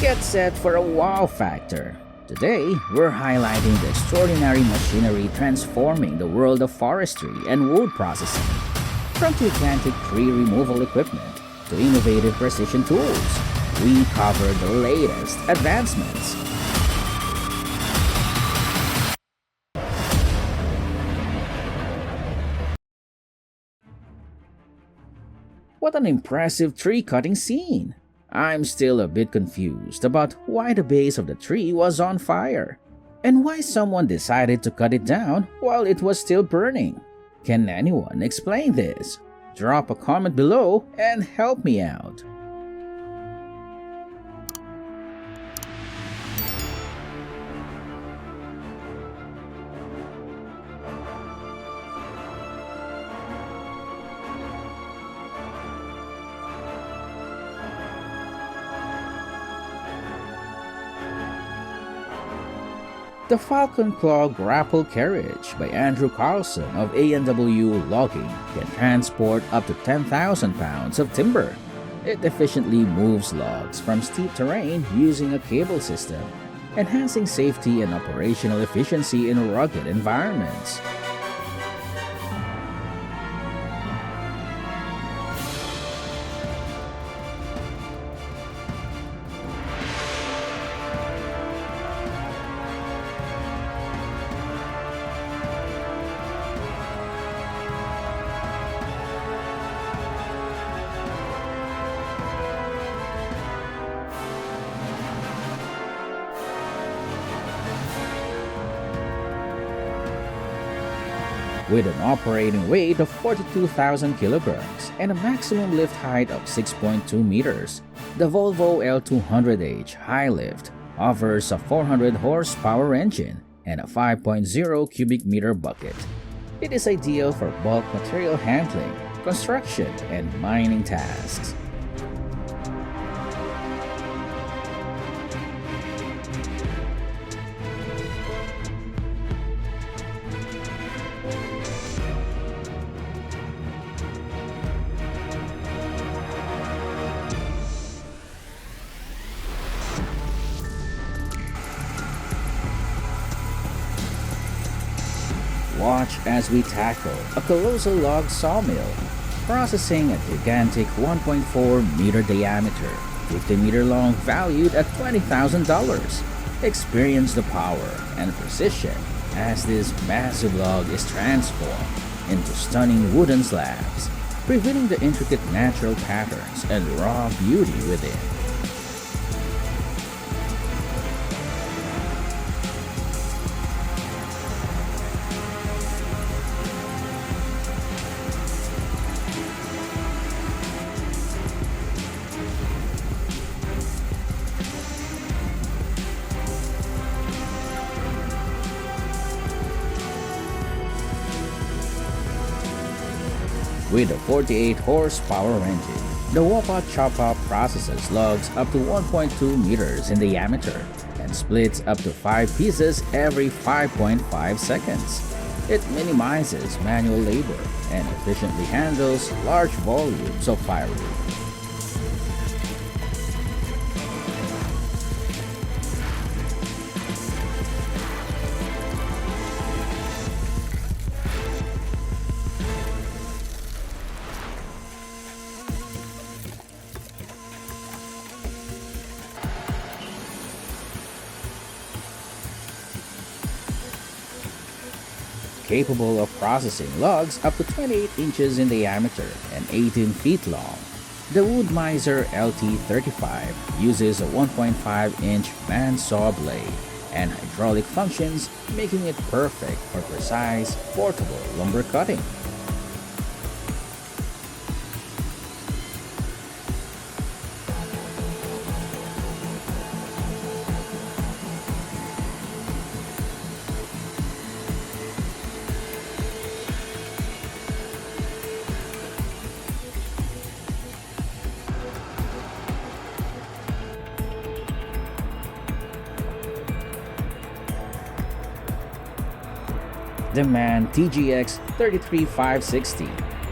Get set for a wow factor. Today, we're highlighting the extraordinary machinery transforming the world of forestry and wood processing. From gigantic tree removal equipment to innovative precision tools, we cover the latest advancements. What an impressive tree cutting scene! I'm still a bit confused about why the base of the tree was on fire, and why someone decided to cut it down while it was still burning. Can anyone explain this? Drop a comment below and help me out. The Falcon Claw Grapple Carriage by Andrew Carlson of A&W Logging can transport up to 10,000 pounds of timber. It efficiently moves logs from steep terrain using a cable system, enhancing safety and operational efficiency in rugged environments. With an operating weight of 42,000 kilograms and a maximum lift height of 6.2 meters, the Volvo L200H High Lift offers a 400 horsepower engine and a 5.0 cubic meter bucket. It is ideal for bulk material handling, construction, and mining tasks. Watch as we tackle a colossal log sawmill, processing a gigantic 1.4 meter diameter, 50 meter long, valued at $20,000. Experience the power and precision as this massive log is transformed into stunning wooden slabs, revealing the intricate natural patterns and raw beauty within. With a 48 horsepower engine, the Wapa Chop-Up processes logs up to 1.2 meters in diameter and splits up to 5 pieces every 5.5 seconds. It minimizes manual labor and efficiently handles large volumes of firewood. Capable of processing logs up to 28 inches in diameter and 18 feet long. The Wood Miser LT35 uses a 1.5-inch man saw blade and hydraulic functions, making it perfect for precise, portable lumber cutting. The MAN TGX 33560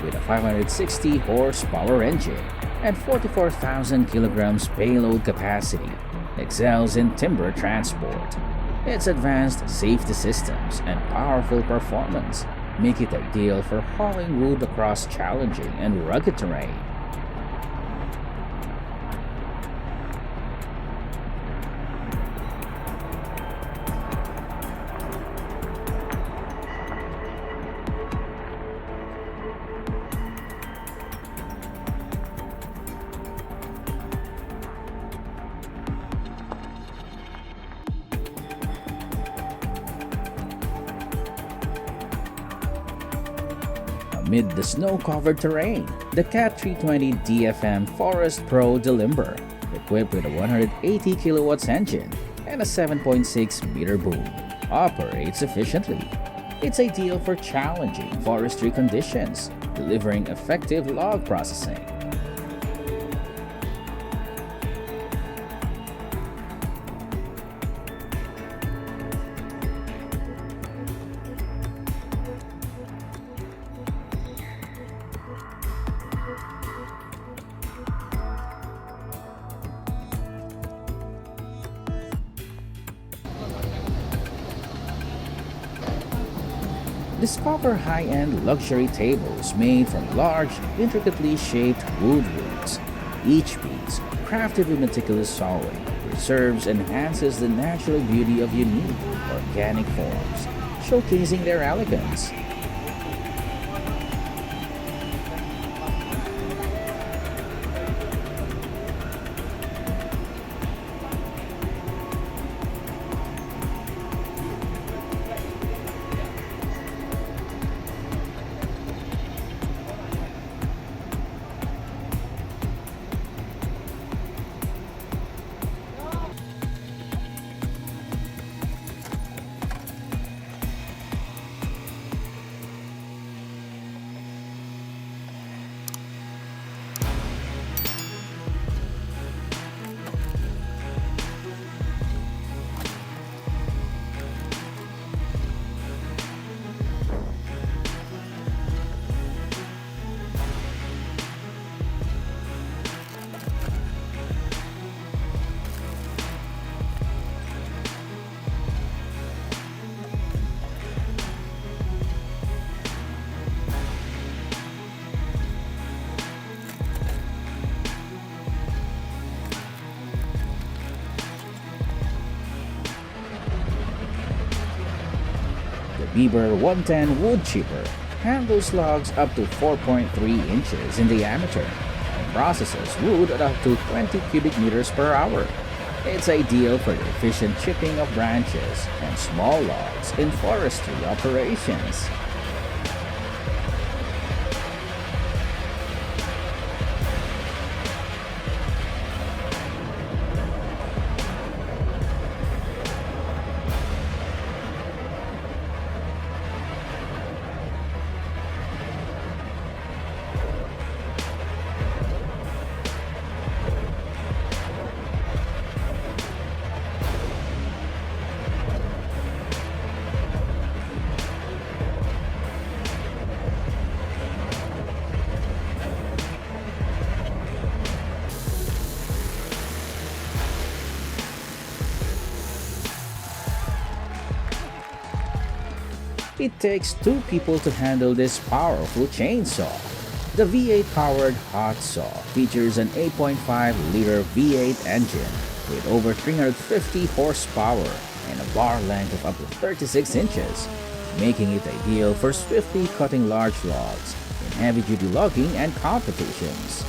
with a 560 horsepower engine and 44,000 kilograms payload capacity excels in timber transport. Its advanced safety systems and powerful performance make it ideal for hauling wood across challenging and rugged terrain. Amid the snow-covered terrain, the CAT 320 DFM Forest Pro Delimber, equipped with a 180 kilowatts engine and a 7.6-meter boom, operates efficiently. It's ideal for challenging forestry conditions, delivering effective log processing. Discover high-end luxury tables made from large, intricately shaped wood roots. Each piece, crafted with meticulous sawing, preserves and enhances the natural beauty of unique, organic forms, showcasing their elegance. Beaver 110 wood chipper handles logs up to 4.3 inches in diameter and processes wood at up to 20 cubic meters per hour. It's ideal for the efficient chipping of branches and small logs in forestry operations. It takes two people to handle this powerful chainsaw. The V8-powered hot saw features an 8.5-liter V8 engine with over 350 horsepower and a bar length of up to 36 inches, making it ideal for swiftly cutting large logs in heavy-duty logging and competitions.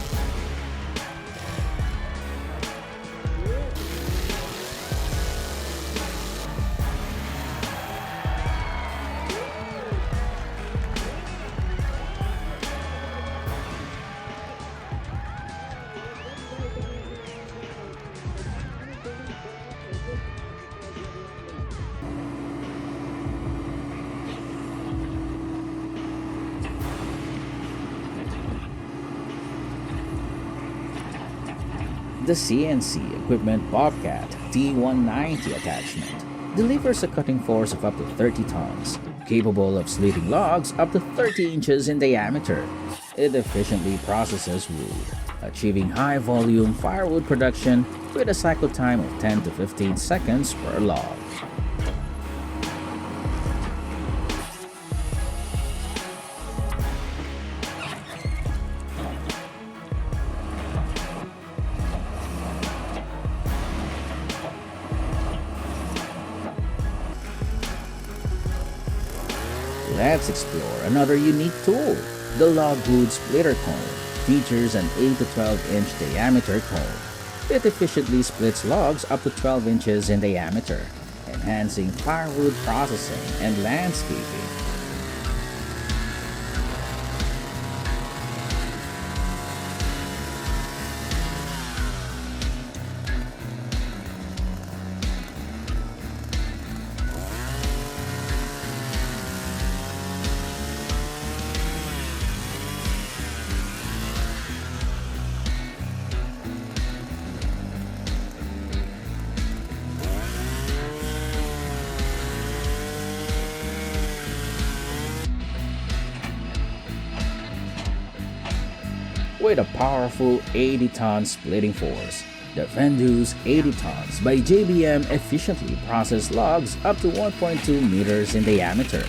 The CNC Equipment Bobcat T190 attachment delivers a cutting force of up to 30 tons, capable of slitting logs up to 30 inches in diameter. It efficiently processes wood, achieving high-volume firewood production with a cycle time of 10 to 15 seconds per log. Let's explore another unique tool. The Logwood Splitter Cone features an 8 to 12 inch diameter cone. It efficiently splits logs up to 12 inches in diameter, enhancing firewood processing and landscaping. With a powerful 80-ton splitting force, the Vendus 80 tons by JBM efficiently process logs up to 1.2 meters in diameter.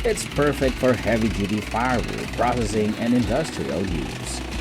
It's perfect for heavy-duty firewood processing and industrial use.